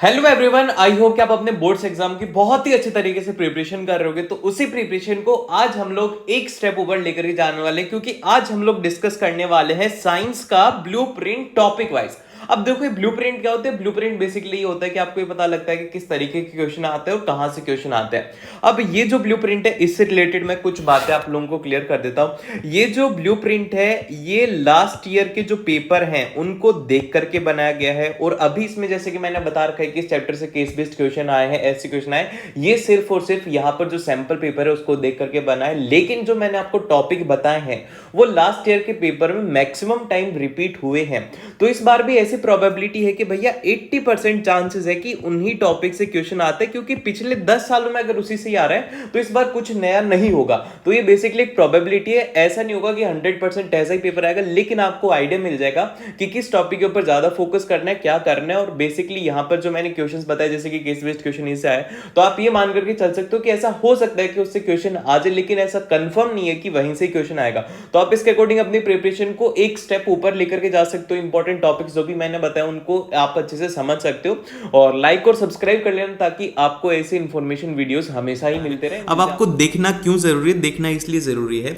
Hello everyone, I hope कि आप अपने बोर्ड्स एग्जाम की बहुत ही अच्छे तरीके से प्रिपरेशन कर रहे होगे। तो उसी प्रिपरेशन को आज हम लोग एक स्टेप ऊपर लेकर के जाने वाले हैं, क्योंकि आज हम लोग डिस्कस करने वाले हैं साइंस का ब्लूप्रिंट टॉपिक वाइज। अब देखो ये ब्लूप्रिंट क्या होता है। ब्लूप्रिंट बेसिकली ये होता है कि आपको ये पता लगता है कि किस तरीके के क्वेश्चन आते हैं और कहां से क्वेश्चन आते हैं। अब ये जो ब्लूप्रिंट है, इससे रिलेटेड मैं कुछ बातें आप लोगों को क्लियर कर देता हूं। ये जो ब्लूप्रिंट है, ये लास्ट ईयर के जो पेपर हैं उनको देख करके बनाया गया है। और अभी इसमें जैसे कि मैंने बता रखा है कि इस चैप्टर से केस बेस्ड क्वेश्चन आए हैं, ऐसे क्वेश्चन आए, ये सिर्फ और सिर्फ यहां पर जो सैंपल पेपर है उसको देख करके बना है। लेकिन जो मैंने आपको टॉपिक बताए हैं वो लास्ट ईयर के पेपर में मैक्सिमम टाइम रिपीट हुए हैं। तो इस बार भी ऐसी प्रोबेबिलिटी है कि भैया 80% चांसेस है कि उन्हीं टॉपिक से क्वेश्चन आते हैं, क्योंकि पिछले 10 सालों में अगर उसी से ही आ रहा है तो इस बार कुछ नया नहीं होगा। तो ये बेसिकली एक प्रोबेबिलिटी है। ऐसा नहीं होगा कि 100% ऐसा ही पेपर आएगा, लेकिन आपको आइडिया मिल जाएगा कि किस टॉपिक के ऊपर ज्यादा फोकस करना है, क्या करना है। और बेसिकली यहां पर जो मैंने क्वेश्चंस बताए, जैसे कि केस बेस्ड क्वेश्चन इससे आए, तो आप ये मान करके चल सकते हो कि ऐसा हो सकता है कि उससे क्वेश्चन आ जाए, लेकिन ऐसा कंफर्म नहीं है कि वहीं से क्वेश्चन आएगा। तो आप इसके अकॉर्डिंग अपनी प्रिपरेशन को एक स्टेप ऊपर लेकर के जा सकते हो। इंपॉर्टेंट टॉपिक्स जो भी मैंने बताया उनको आप अच्छे से समझ सकते हो, और लाइक और सब्सक्राइब कर लेना ताकि आपको ऐसे इंफॉर्मेशन वीडियोस हमेशा ही मिलते रहे। अब आपको देखना क्यों जरूरी है? देखना इसलिए जरूरी है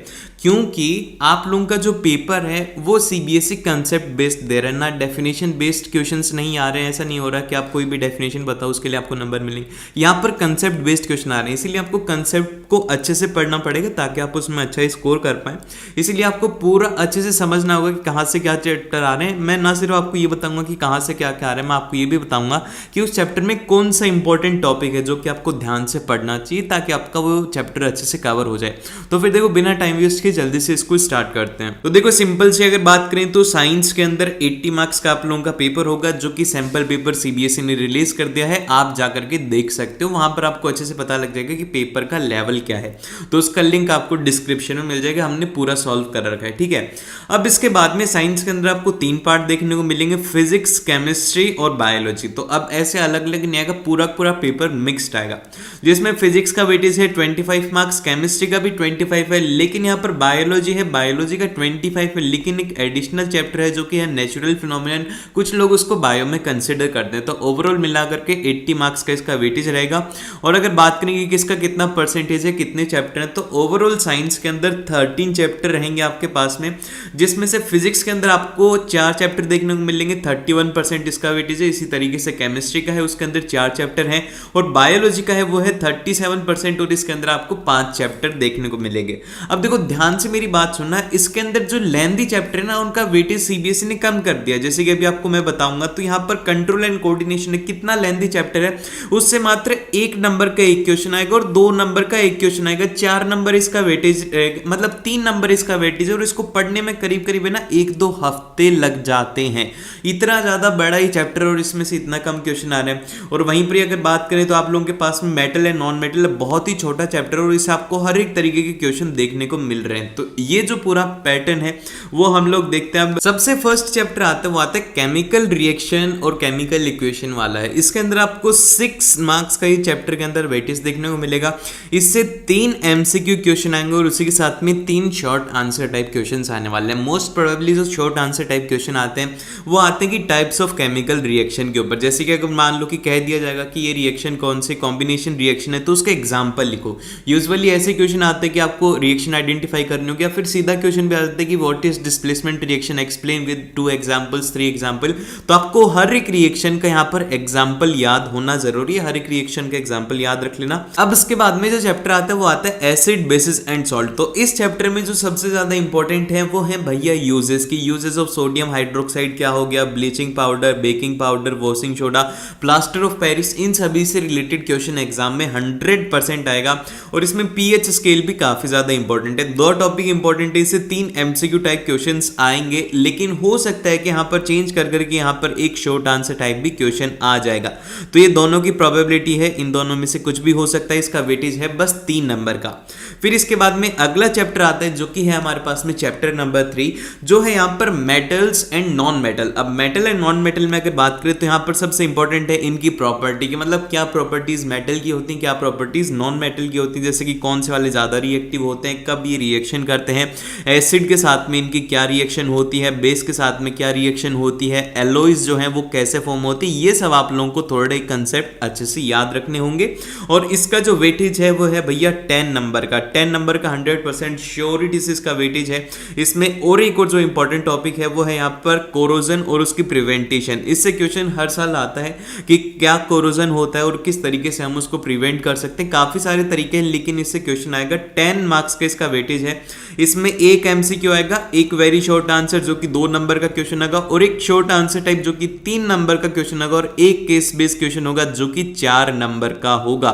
क्योंकि आप लोगों का जो पेपर है वो सीबीएसई कंसेप्ट बेस्ड दे रहा है ना, डेफिनेशन बेस्ड क्वेश्चंस नहीं आ रहे हैं। ऐसा नहीं हो रहा कि आप कोई भी डेफिनेशन बताओ उसके लिए आपको नंबर मिलेंगे। यहाँ पर कंसेप्ट बेस्ड क्वेश्चन आ रहे हैं, इसीलिए आपको कंसेप्ट को अच्छे से पढ़ना पड़ेगा ताकि आप उसमें अच्छा स्कोर कर पाए। इसीलिए आपको पूरा अच्छे से समझना होगा कि कहाँ से क्या चैप्टर आ रहे हैं। मैं ना सिर्फ आपको ये बताऊंगा कि कहाँ से क्या क्या आ रहा है, मैं आपको ये भी बताऊंगा कि उस चैप्टर में कौन सा इंपॉर्टेंट टॉपिक है जो कि आपको ध्यान से पढ़ना चाहिए ताकि आपका वो चैप्टर अच्छे से कवर हो जाए। तो फिर देखो बिना टाइम वेस्ट के जल्दी से इसको स्टार्ट करते हैं। तो देखो सिंपल से अगर बात करें तो साइंस के अंदर 80 मार्क्स का आप लोगों का पेपर होगा, जो कि सैंपल पेपर सीबीएसई ने रिलीज कर दिया है। आप जाकर के देख सकते हो, वहां पर आपको अच्छे से पता लग जाएगा कि पेपर का लेवल क्या है। तो उसका लिंक आपको डिस्क्रिप्शन में मिल जाएगा, हमने पूरा सॉल्व कर रखा है, ठीक है। अब इसके बाद में साइंस के अंदर आपको 3 पार्ट देखने को मिलेंगे, फिजिक्स, केमिस्ट्री और बायोलॉजी। तो अब ऐसे अलग अलग नहीं आएगा, पूरा पूरा पेपर मिक्स्ड आएगा, जिसमें फिजिक्स का वेटेज है 25 मार्क्स, केमिस्ट्री का भी 25 है, लेकिन यहाँ पर बायोलॉजी है, बायोलॉजी का 25 है, लेकिन एक एडिशनल चैप्टर है जो कि है नेचुरल फिनोमिनन। कुछ लोग उसको बायो में कंसिडर करते हैं। तो ओवरऑल मिलाकर के 80 मार्क्स का इसका वेटेज रहेगा। और अगर बात करेंगे कि इसका कितना परसेंटेज है, कितने चैप्टर हैं, तो ओवरऑल साइंस के अंदर 13 चैप्टर रहेंगे आपके पास में, जिसमें से फिजिक्स के अंदर आपको 4 चैप्टर देखने को मिलेंगे, 31% इसका वेटेज है। इसी तरीके से केमिस्ट्री का है, उसके अंदर 4 चैप्टर हैं, और बायोलॉजी का है वो है 37%, और इसके अंदर आपको 5 चैप्टर देखने को मिलेंगे। अब देखो ध्यान से मेरी बात सुनना, इसके अंदर जो लेंथी चैप्टर है ना, उनका वेटेज सीबीएसई ने कम कर दिया। जैसे कि अभी आपको मैं बताऊंगा, तो यहाँ पर कंट्रोल एंड कोऑर्डिनेशन कितना लेंथी चैप्टर है, उससे मात्र 1 नंबर का एक क्वेश्चन आएगा और 2 नंबर का एक क्वेश्चन आएगा। 4 नंबर इसका वेटेज, मतलब 3 नंबर इसका वेटेज है, और इसको पढ़ने में करीब करीब है ना 1-2 हफ्ते लग जाते हैं। इतना ज्यादा बड़ा ही चैप्टर और इसमें से इतना कम क्वेश्चन आ रहे हैं। और वहीं पर अगर बात करें तो आप लोगों के पास में मेटल है, नॉन मेटल है, बहुत ही छोटा चैप्टर, और इससे आपको हर एक तरीके के क्वेश्चन देखने को मिल रहे हैं। तो ये जो पूरा पैटर्न है वो हम लोग देखते हैं। सबसे फर्स्ट चैप्टर आता है, वो आता है केमिकल रिएक्शन और केमिकल इक्वेशन वाला है। इसके अंदर आपको 6 मार्क्स का ये चैप्टर के अंदर वेटेज देखने को मिलेगा। इससे 3 एमसीक्यू क्वेश्चन आएंगे और उसी के साथ में 3 शॉर्ट आंसर टाइप क्वेश्चन आने वाले हैं। मोस्ट प्रोबेबली जो शॉर्ट आंसर टाइप क्वेश्चन आते हैं वो आते हैं कि टाइप्स ऑफ केमिकल रिएक्शन के ऊपर। जैसे कि अगर मान लो कि कह दिया जाएगा कि ये रिएक्शन कौन से कॉम्बिनेशन रिएक्शन है, तो उसका एग्जाम्पल लिखो। यूजुअली ऐसे क्वेश्चन आते हैं कि आपको रिएक्शन आइडेंटिफाई करनी होगी, या फिर सीधा क्वेश्चन भी आ जाता है कि what is displacement reaction, explain with 2 examples, 3 example. तो आपको हर एक रिएक्शन का यहाँ पर एग्जांपल याद होना जरूरी है, हर एक रिएक्शन का एग्जांपल याद रख लेना। अब इसके बाद में जो चैप्टर आता है वो आता है एसिड, बेसिस एंड सॉल्ट। तो इस चैप्टर में जो सबसे ज्यादा इंपॉर्टेंट है वो है भैया यूजेस की। यूजेस ऑफ सोडियम हाइड्रोक्साइड क्या हो गया, bleaching powder, baking powder, washing soda, plaster of Paris, इन सभी से रिलेटेड क्वेश्चन एग्जाम में 100% आएगा। और इसमें पीएच स्केल भी काफी ज्यादा इंपॉर्टेंट है। 2 टॉपिक इंपॉर्टेंट है, इससे 3 एमसीक्यू टाइप क्वेश्चंस आएंगे, लेकिन हो सकता है कि यहाँ पर चेंज कर करके यहाँ पर एक शॉर्ट आंसर टाइप भी क्वेश्चन आ जाएगा। तो ये दोनों की प्रोबेबिलिटी है, इन दोनों में से कुछ भी हो सकता है। इसका वेटेज है बस 3 नंबर का। फिर इसके बाद में अगला चैप्टर आता है जो कि है हमारे पास में चैप्टर नंबर 3, जो है यहाँ पर मेटल्स एंड नॉन मेटल। अब मेटल एंड नॉन मेटल में अगर बात करें तो यहाँ पर सबसे इंपॉर्टेंट है इनकी प्रॉपर्टी की, मतलब क्या प्रॉपर्टीज मेटल की होती हैं, क्या प्रॉपर्टीज नॉन मेटल की होती हैं, जैसे कि कौन से वाले ज़्यादा रिएक्टिव होते हैं, कब ये रिएक्शन करते हैं, एसिड के साथ में इनकी क्या रिएक्शन होती है, बेस के साथ में क्या रिएक्शन होती है, एलॉयज जो है वो कैसे फॉर्म होती है, ये सब आप लोगों को थोड़े कंसेप्ट अच्छे से याद रखने होंगे। और इसका जो वेटेज है वो है भैया 10 नंबर का, 10 नंबर का 100% श्योरिटी से इसका वेटेज है। इसमें और एक और जो इंपॉर्टेंट टॉपिक है वो है यहाँ पर कोरोजन और उसकी प्रिवेंटेशन। इससे क्वेश्चन हर साल आता है कि क्या कोरोजन होता है और किस तरीके से हम उसको प्रिवेंट कर सकते हैं। काफी सारे तरीके हैं लेकिन इससे क्वेश्चन आएगा। 10 मार्क्स का इसका वेटेज है। इसमें एक एमसीक्यू आएगा, एक वेरी शॉर्ट आंसर जो कि 2 नंबर का क्वेश्चन आएगा, और एक शॉर्ट आंसर टाइप जो कि 3 नंबर का क्वेश्चन आएगा, और एक केस बेस्ड क्वेश्चन होगा जो कि 4 नंबर का होगा।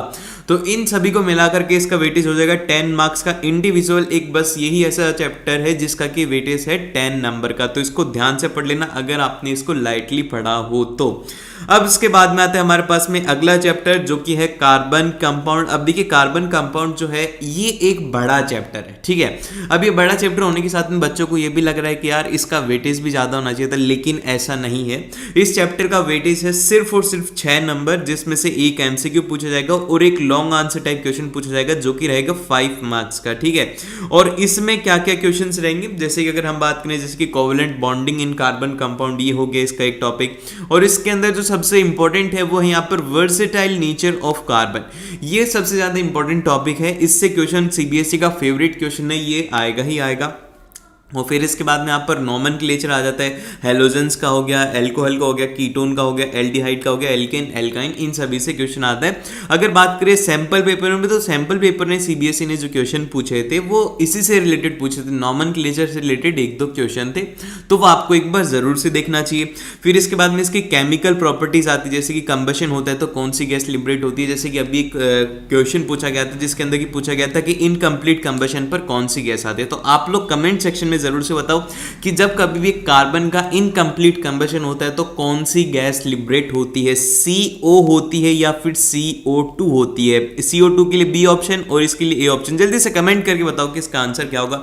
तो इन सभी को मिलाकर के इसका वेटेज हो जाएगा 10 मार्क्स का। इंडिविजुअल एक बस यही ऐसा चैप्टर है जिसका कि वेटेज है 10 नंबर का, तो इसको ध्यान से पढ़ लेना अगर आपने इसको लाइटली पढ़ा हो तो। अब इसके बाद में आते हैं हमारे पास में अगला चैप्टर जो कि है कार्बन कंपाउंड। अब देखिए कार्बन कंपाउंड जो है ये एक बड़ा चैप्टर है, ठीक है। अब ये बड़ा चैप्टर होने के साथ में बच्चों को ये भी लग रहा है कि यार इसका वेटेज भी ज्यादा होना चाहिए था, लेकिन ऐसा नहीं है। इस चैप्टर का वेटेज है सिर्फ और सिर्फ 6 नंबर, जिसमें से एक एमसीक्यू पूछा जाएगा और एक लॉन्ग आंसर टाइप क्वेश्चन पूछा जाएगा जो कि रहेगा 5 मार्क्स का, ठीक है। और इसमें क्या क्या क्वेश्चन रहेंगे, जैसे कि अगर हम बात करें जैसे कि covalent bonding in carbon compound, ये हो गया इसका एक टॉपिक। और इसके अंदर जो सबसे इंपॉर्टेंट है वो है यहाँ पर वर्सेटाइल नेचर ऑफ कार्बन। ये सबसे ज्यादा इंपॉर्टेंट टॉपिक है, इससे क्वेश्चन सीबीएसई का फेवरेट क्वेश्चन है, ये आएगा ही आएगा। और फिर इसके बाद में यहाँ पर नॉमेनक्लेचर आ जाता है, हेलोजेंस का हो गया, एल्कोहल का हो गया, कीटोन का हो गया, एल्डिहाइड का हो गया, एल्केन, एल्काइन, इन सभी से क्वेश्चन आता है। अगर बात करें सैंपल पेपर में, तो सैंपल पेपर ने सीबीएसई ने जो क्वेश्चन पूछे थे वो इसी से रिलेटेड पूछे थे, नॉमेनक्लेचर से रिलेटेड 1-2 क्वेश्चन थे, तो वो आपको एक बार जरूर से देखना चाहिए। फिर इसके बाद में इसकी केमिकल प्रॉपर्टीज आती है, जैसे कि कंबशन होता है तो कौन सी गैस लिबरेट होती है। जैसे कि अभी एक क्वेश्चन पूछा गया था जिसके अंदर पूछा गया था कि इनकम्प्लीट कंबशन पर कौन सी गैस आती है। तो आप लोग कमेंट सेक्शन में जरूर से बताओ कि जब कभी भी कार्बन का इनकम्प्लीट कंबशन होता है तो कौन सी गैस लिबरेट होती है, CO होती है या फिर CO2 होती है। CO2 के लिए बी ऑप्शन और इसके लिए ए ऑप्शन। जल्दी से कमेंट करके बताओ कि इसका आंसर क्या होगा।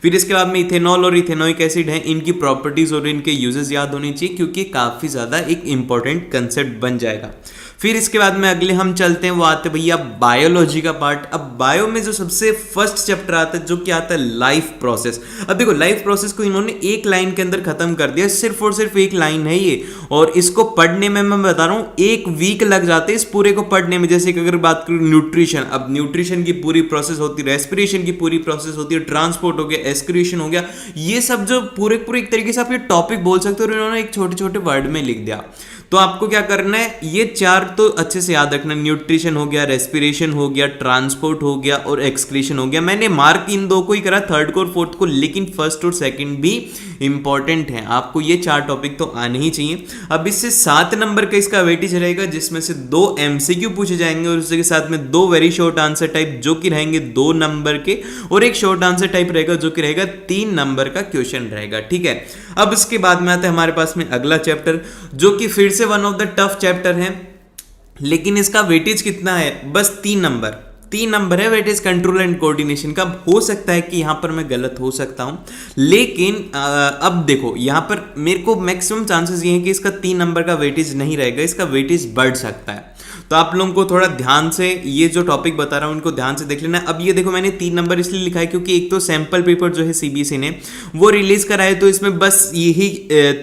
फिर इसके बाद में इथेनॉल और इथेनोइक एसिड है, इनकी प्रॉपर्टीज और इनके यूजेस याद होने चाहिए क्योंकि काफी ज्यादा एक इंपॉर्टेंट कंसेप्ट बन जाएगा। फिर इसके बाद में अगले हम चलते हैं, वो आते हैं भैया बायोलॉजी का पार्ट। अब बायो में जो सबसे फर्स्ट चैप्टर आता है जो कि आता है लाइफ प्रोसेस। अब देखो लाइफ प्रोसेस को इन्होंने एक लाइन के अंदर खत्म कर दिया, सिर्फ और सिर्फ एक लाइन है ये, और इसको पढ़ने में मैं बता रहा हूं 1 वीक लग जाते हैं इस पूरे को पढ़ने में। जैसे कि अगर बात करूं न्यूट्रिशन, अब न्यूट्रिशन की पूरी प्रोसेस होती है, रेस्पिरेशन की पूरी प्रोसेस होती है, ट्रांसपोर्ट हो गया, एक्सक्रीशन हो गया, ये सब जो पूरे एक तरीके से आप ये टॉपिक बोल सकते हो, और इन्होंने एक छोटे छोटे वर्ड में लिख दिया। तो आपको क्या करना है, ये 4 तो अच्छे से याद रखना, न्यूट्रिशन हो गया, रेस्पिरेशन हो गया, ट्रांसपोर्ट हो गया और एक्सक्रीशन हो गया। मैंने मार्क इन 2 को ही करा, 3rd को और 4th को, लेकिन 1st और 2nd भी इंपॉर्टेंट है, आपको ये 4 टॉपिक तो आने ही चाहिए। अब इससे 7 नंबर का इसका वेटेज रहेगा, जिसमें से 2 एमसीक्यू पूछे जाएंगे और उसके साथ में 2 वेरी शॉर्ट आंसर टाइप जो कि रहेंगे 2 नंबर के, और एक शॉर्ट आंसर टाइप रहेगा जो कि रहेगा 3 नंबर का क्वेश्चन रहेगा, ठीक है। अब इसके बाद में आता है हमारे पास में अगला चैप्टर जो कि फिर से one of the tough chapter है, लेकिन इसका वेटेज कितना है, बस 3 नंबर है वेटेज, कंट्रोल एंड कोऑर्डिनेशन का। हो सकता है कि यहां पर मैं गलत हो सकता हूं, लेकिन अब देखो यहां पर मेरे को मैक्सिमम चांसेस ये हैं कि इसका 3 नंबर का वेटेज नहीं रहेगा, इसका वेटेज बढ़ सकता है। तो आप लोगों को थोड़ा ध्यान से ये जो टॉपिक बता रहा हूं इनको ध्यान से देख लेना। अब ये देखो मैंने 3 नंबर इसलिए लिखा है क्योंकि एक तो सैंपल पेपर जो है सीबीएसई ने वो रिलीज करा है, तो इसमें बस यही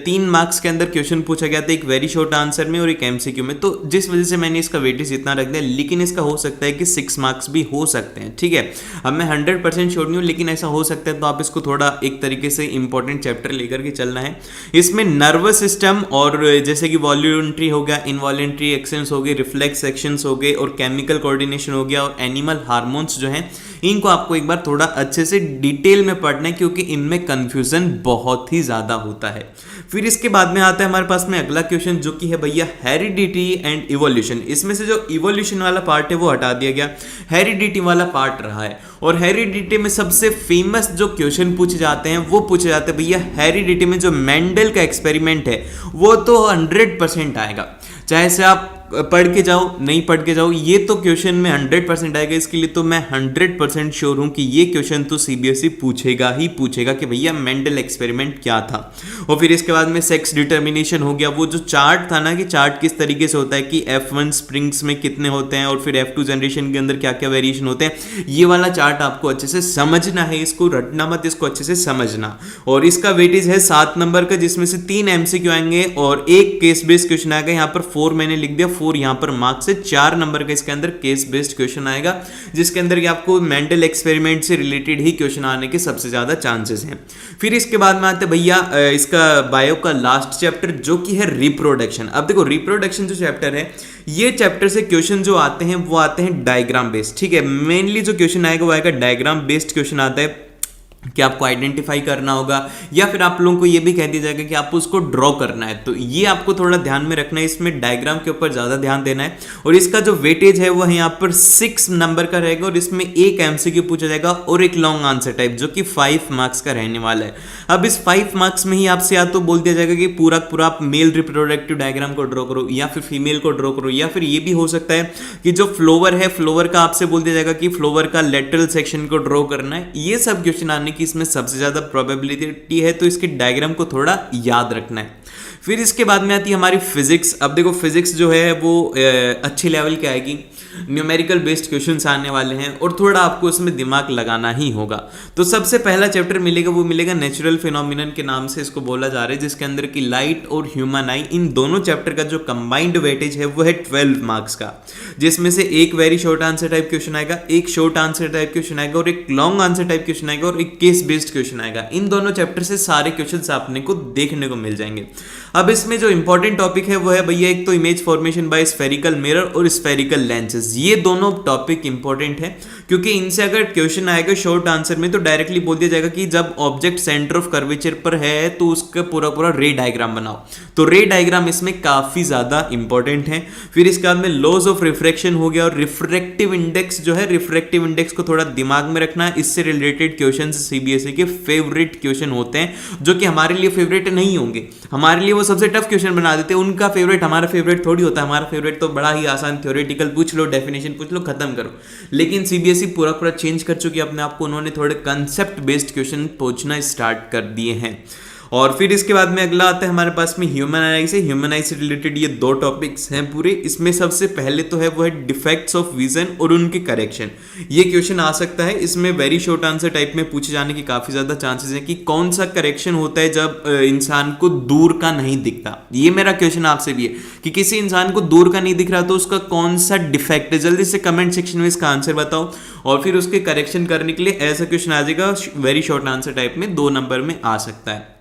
3 मार्क्स के अंदर क्वेश्चन पूछा गया था, एक वेरी शॉर्ट आंसर में और एक एमसीक्यू में, तो जिस वजह से मैंने इसका वेटेज इतना रख दिया। लेकिन इसका हो सकता है कि 6 मार्क्स भी हो सकते हैं, ठीक है। अब मैं 100% श्योर नहीं हूं, लेकिन ऐसा हो सकता है, तो आप इसको थोड़ा एक तरीके से इंपॉर्टेंट चैप्टर लेकर के चलना है। इसमें नर्वस सिस्टम और जैसे कि वॉल्यूंट्री हो गया, इनवॉल्यूंट्री एक्शंस हो गए, रिफ्लेक्स एक्शंस हो गए और केमिकल कोऑर्डिनेशन हो गया और एनिमल हार्मोन्स जो हैं, इनको आपको एक बार थोड़ा अच्छे से डिटेल में पढ़ना है क्योंकि इनमें कंफ्यूजन बहुत ही ज्यादा होता है। फिर इसके बाद में आता है हमारे पास में अगला क्वेश्चन जो कि है भैया हेरिडिटी एंड इवोल्यूशन। इसमें से जो इवोल्यूशन वाला पार्ट है वो हटा दिया गया, हेरिडिटी वाला पार्ट रहा है। और हेरिडिटी में सबसे फेमस जो क्वेश्चन पूछे जाते हैं वो पूछे जाते हैं भैया हेरिडिटी में जो मेंडल का एक्सपेरिमेंट है वो तो 100% आएगा, चाहे से आप पढ़ के जाओ नहीं पढ़ के जाओ, ये तो क्वेश्चन में 100% आएगा। इसके लिए तो मैं 100% श्योर हूं कि ये क्वेश्चन तो सीबीएसई पूछेगा ही पूछेगा कि भैया मेंडल एक्सपेरिमेंट क्या था। और फिर इसके बाद में सेक्स डिटर्मिनेशन हो गया, वो जो चार्ट था ना कि चार्ट किस तरीके से होता है कि F1 स्प्रिंग्स में कितने होते हैं और फिर F2 जनरेशन के अंदर क्या क्या वेरिएशन होते हैं, ये वाला चार्ट आपको अच्छे से समझना है, इसको रटना मत, इसको अच्छे से समझना। और इसका वेटेज है 7 नंबर का, जिसमें से 3 एमसीक्यू आएंगे और एक केस बेस्ड क्वेश्चन आएगा। यहाँ पर 4 मैंने लिख दिया, 4 यहाँ पर मार्क्स से 4 नंबर का इसके अंदर केस बेस्ड क्वेश्चन आएगा, जिसके अंदर आपको मेंडल एक्सपेरिमेंट से रिलेटेड ही क्वेश्चन आने के सबसे ज्यादा चांसेस हैं। फिर इसके बाद में आते भैया इसका बायो का लास्ट चैप्टर जो कि है रिप्रोडक्शन। अब देखो रिप्रोडक्शन जो चैप्टर है, ये चैप्टर से क्वेश्चन जो आते हैं वो आते हैं डायग्राम बेस्ड, ठीक है। मेनली जो क्वेश्चन आएगा वो आएगा डायग्राम बेस्ड क्वेश्चन आता है कि आपको आइडेंटिफाई करना होगा, या फिर आप लोगों को ये भी कह दिया जाएगा कि आपको उसको ड्रॉ करना है। तो ये आपको थोड़ा ध्यान में रखना है, इसमें डायग्राम के ऊपर ज्यादा ध्यान देना है। और इसका जो वेटेज है वो है यहाँ पर 6 नंबर का रहेगा, और इसमें एक एमसीक्यू पूछा जाएगा और एक लॉन्ग आंसर टाइप जो कि 5 मार्क्स का रहने वाला है। अब इस 5 मार्क्स में ही आपसे या तो बोल दिया जाएगा कि पूरा पूरा आप मेल रिप्रोडक्टिव डायग्राम को ड्रॉ करो, या फिर फीमेल को ड्रॉ करो, या फिर ये भी हो सकता है कि जो फ्लोवर है, फ्लोवर का आपसे बोल दिया जाएगा कि फ्लोवर का लेटरल सेक्शन को ड्रॉ करना है। ये सब क्वेश्चन आने की इसमें सबसे ज्यादा प्रोबेबिलिटी है, तो इसके डायग्राम को थोड़ा याद रखना है। फिर इसके बाद में आती है हमारी फिजिक्स। अब देखो फिजिक्स जो है वो अच्छे लेवल की आएगी, न्यूमेरिकल बेस्ड क्वेश्चंस आने वाले हैं और थोड़ा आपको उसमें दिमाग लगाना ही होगा। तो सबसे पहला चैप्टर मिलेगा वो मिलेगा नेचुरल फिनोमिनन के नाम से इसको बोला जा रहा है, जिसके अंदर की लाइट और ह्यूमन आई, इन दोनों चैप्टर का जो कंबाइंड वेटेज है वो है 12 मार्क्स का, जिसमें से एक very short answer type question आएगा, एक शॉर्ट आंसर टाइप क्वेश्चन आएगा और एक लॉन्ग आंसर टाइप क्वेश्चन आएगा और एक केस बेस्ड क्वेश्चन आएगा। इन दोनों चैप्टर से सारे क्वेश्चन आपने को देखने को मिल जाएंगे। अब इसमें जो इंपॉर्टेंट टॉपिक है वो है भैया एक तो image formation by spherical mirror और स्फेरिकल लेंसेज। ये दोनों टॉपिक इंपॉर्टेंट है, क्योंकि इनसे अगर क्वेश्चन आएगा शॉर्ट आंसर में तो डायरेक्टली बोल दिया जाएगा कि जब ऑब्जेक्ट सेंटर ऑफ कर्वेचर पर है तो उसका पूरा पूरा रे डायग्राम बनाओ। तो रे डायग्राम इसमें काफी ज्यादा इंपॉर्टेंट है। फिर इसके बाद में लॉज ऑफ रिफ्रैक्शन हो गया, और रिफ्रैक्टिव इंडेक्स जो है, रिफ्रैक्टिव इंडेक्स को थोड़ा दिमाग में रखना है। इससे रिलेटेड क्वेश्चन सीबीएसई के फेवरेट क्वेश्चन होते हैं, जो कि हमारे लिए फेवरेट नहीं होंगे, हमारे लिए वो सबसे टफ क्वेश्चन बना देते हैं। उनका फेवरेट हमारा फेवरेट थोड़ी होता है, हमारा फेवरेट तो बड़ा ही आसान थ्योरेटिकल पूछ लो, डेफिनेशन पूछ लो, खत्म करो। लेकिन सीबीएसई पूरा पूरा चेंज कर चुकी है अपने आप को, उन्होंने थोड़े कंसेप्ट बेस्ड क्वेश्चन पूछना स्टार्ट कर दिए हैं। और फिर इसके बाद में अगला आता है हमारे पास में ह्यूमन आई से। ह्यूमन आई से रिलेटेड ये 2 टॉपिक्स हैं पूरे। इसमें सबसे पहले तो है वो है डिफेक्ट्स ऑफ विजन और उनके करेक्शन। ये क्वेश्चन आ सकता है, इसमें वेरी शॉर्ट आंसर टाइप में पूछे जाने की काफी ज्यादा चांसेस है कि कौन सा करेक्शन होता है जब इंसान को दूर का नहीं दिखता। ये मेरा क्वेश्चन आपसे भी है कि किसी इंसान को दूर का नहीं दिख रहा तो उसका कौन सा डिफेक्ट है, जल्दी से कमेंट सेक्शन में इसका आंसर बताओ। और फिर उसके करेक्शन करने के लिए ऐसा क्वेश्चन आ जाएगा वेरी शॉर्ट आंसर टाइप में, 2 नंबर में आ सकता है।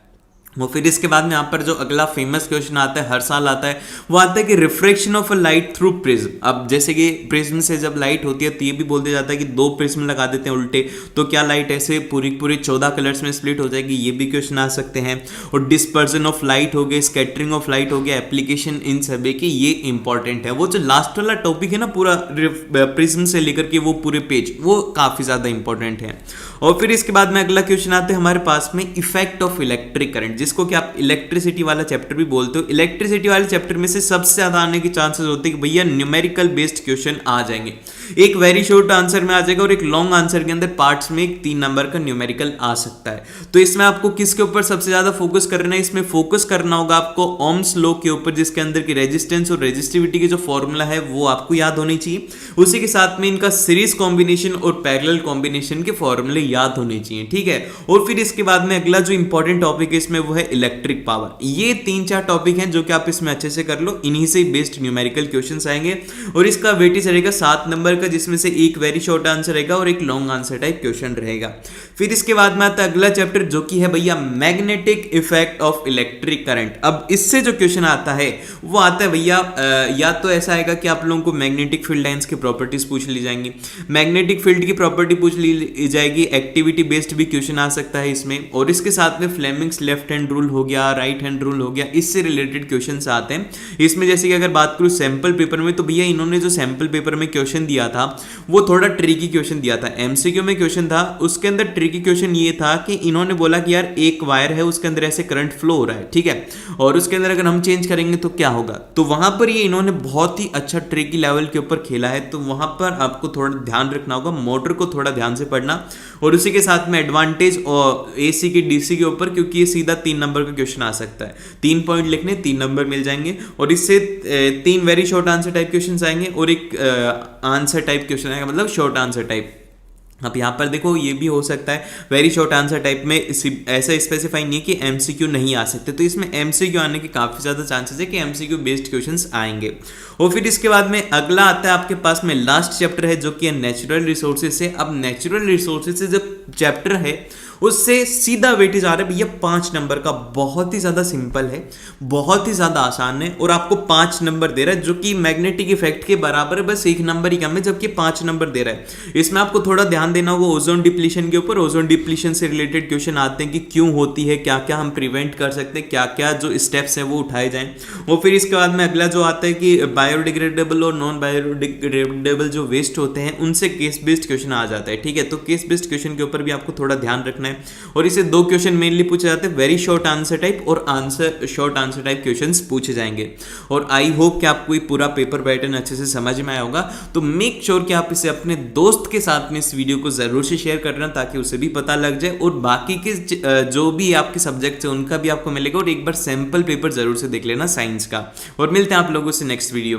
वो फिर इसके बाद में यहाँ पर जो अगला फेमस क्वेश्चन आता है, हर साल आता है, वो आता है कि refraction of a light through prism. अब जैसे कि प्रिज्म से जब लाइट होती है तो ये भी बोल दिया जाता है कि 2 प्रिज्म लगा देते हैं उल्टे, तो क्या लाइट ऐसे पूरी पूरी 14 कलर्स में स्प्लिट हो जाएगी, ये भी क्वेश्चन आ सकते हैं। और डिस्पर्जन ऑफ लाइट हो गया, स्कैटरिंग ऑफ लाइट हो गया, एप्लीकेशन इन सभी की, ये इंपॉर्टेंट है। वो जो लास्ट वाला टॉपिक है ना पूरा प्रिज्म से लेकर के वो पूरे पेज, वो काफी ज्यादा इंपॉर्टेंट है। और फिर इसके बाद में अगला क्वेश्चन आते हैं हमारे पास में इफेक्ट ऑफ इलेक्ट्रिक करंट, जिसको कि आप इलेक्ट्रिसिटी वाला चैप्टर भी बोलते हो। इलेक्ट्रिसिटी वाले चैप्टर में से सबसे ज्यादा आने के चांसेस होते हैं कि भैया न्यूमेरिकल बेस्ड क्वेश्चन आ जाएंगे। एक वेरी शॉर्ट आंसर में आ जाएगा और एक लॉन्ग आंसर के अंदर पार्ट्स में एक 3 नंबर का न्यूमेरिकल आ सकता है। तो इसमें आपको किसके ऊपर सबसे ज्यादा फोकस करना है? इसमें फोकस करना होगा आपको ओम्स लॉ के ऊपर, जिसके अंदर की रेजिस्टेंस और रेजिस्टिविटी की जो फॉर्मूला है वो आपको याद होनी चाहिए। उसी के साथ में इनका सीरीज कॉम्बिनेशन और पैरेलल कॉम्बिनेशन के फॉर्मूले याद होने चाहिए, ठीक है। और फिर इसके बाद में अगला जो इंपॉर्टेंट टॉपिक है इसमें वो है इलेक्ट्रिक पावर। ये 3-4 टॉपिक हैं जो कि आप इसमें अच्छे से कर लो, इन्हीं से बेस्ड न्यूमेरिकल क्वेश्चंस आएंगे। और इसका वेटेज रहेगा 7 नंबर का, जिसमें से एक वेरी शॉर्ट आंसर रहेगा और एक लॉन्ग आंसर टाइप क्वेश्चन रहेगा। फिर इसके बाद में आता है अगला चैप्टर जो कि है भैया magnetic effect of electric current. अब इससे जो क्वेश्चन आता है वो आता है भैया या तो ऐसा आएगा कि आप लोगों को मैग्नेटिक फील्ड लाइंस की प्रॉपर्टीज पूछ ली जाएंगी, मैग्नेटिक फील्ड की प्रॉपर्टी पूछ ली जाएगी, एक्टिविटी बेस्ड भी क्वेश्चन आ सकता है इसमें। और इसके साथ में Fleming's left hand hand rule हो गया, राइट हैंड रूल हो गया, इससे रिलेटेड क्वेश्चंस आते हैं इसमें। जैसे कि अगर बात करूँ सैंपल पेपर में, तो भैया इन्होंने जो सैंपल पेपर में क्वेश्चन दिया था वो थोड़ा ट्रिकी क्वेश्चन दिया था। एमसीक्यू में क्वेश्चन था, उसके अंदर ट्रिकी क्वेश्चन ये था कि इन्होंने बोला कि यार एक वायर है, उसके अंदर ऐसे करंट फ्लो हो रहा है, ठीक है, और उसके अंदर अगर हम चेंज करेंगे तो क्या होगा। तो वहां पर ये इन्होंने बहुत ही अच्छा ट्रिकी लेवल के ऊपर खेला है, तो वहां पर आपको थोड़ा ध्यान रखना होगा, मोटर को थोड़ा ध्यान से पढ़ना, और उसी के साथ में एडवांटेज और एसी की डीसी के ऊपर, क्योंकि ये सीधा 3 नंबर का क्वेश्चन आ सकता है। 3 पॉइंट लिखने, 3 नंबर मिल जाएंगे, और इससे 3 very short answer type question आएंगे और एक आंसर टाइप क्वेश्चन आएगा, मतलब शॉर्ट आंसर टाइप। अब यहाँ पर देखो ये भी हो सकता है वेरी शॉर्ट आंसर टाइप में, ऐसा स्पेसिफाई नहीं है कि एमसीक्यू नहीं आ सकते, तो इसमें एमसीक्यू आने के काफ़ी ज़्यादा चांसेस है कि एमसीक्यू बेस्ड क्वेश्चंस आएंगे। और फिर इसके बाद में अगला आता है आपके पास में लास्ट चैप्टर है जो कि है नेचुरल रिसोर्सेज से। अब नेचुरल रिसोर्सेज से जो चैप्टर है उससे सीधा वेटेज आ रहा है भैया 5 नंबर का। बहुत ही ज़्यादा सिंपल है, बहुत ही ज़्यादा आसान है, और आपको 5 नंबर दे रहा है जो कि मैग्नेटिक इफेक्ट के बराबर है, बस 1 नंबर ही कम है, जबकि 5 नंबर दे रहा है। इसमें आपको थोड़ा ध्यान देना होगा ओजोन डिप्लीशन के ऊपर। ओजोन डिप्लीशन से रिलेटेड क्वेश्चन आते हैं कि क्यों होती है, क्या क्या हम प्रिवेंट कर सकते हैं, क्या क्या जो स्टेप्स हैं वो उठाए जाएं। और फिर इसके बाद में अगला जो आता है कि बायोडिग्रेडेबल और नॉन बायोडिग्रेडेबल जो वेस्ट होते हैं उनसे केस बेस्ड क्वेश्चन आ जाता है, ठीक है। तो केस बेस्ड क्वेश्चन के ऊपर भी आपको थोड़ा ध्यान रखना है, और इसे 2 क्वेश्चन मेनली पूछे जाते हैं, वेरी शॉर्ट आंसर टाइप और शॉर्ट आंसर टाइप क्वेश्चंस पूछे जाएंगे। और आई होप कि आपको ये पूरा पेपर पैटर्न अच्छे से समझ में आया होगा। तो मेक श्योर कि आप इसे अपने दोस्त के साथ में इस वीडियो को जरूर से शेयर करना, ताकि उसे भी पता लग जाए, और बाकी के जो भी आपके सब्जेक्ट्स हैं उनका भी आपको मिलेगा। और एक बार सैंपल पेपर जरूर से देख लेना साइंस का, और मिलते हैं आप लोगों से नेक्स्ट वीडियो।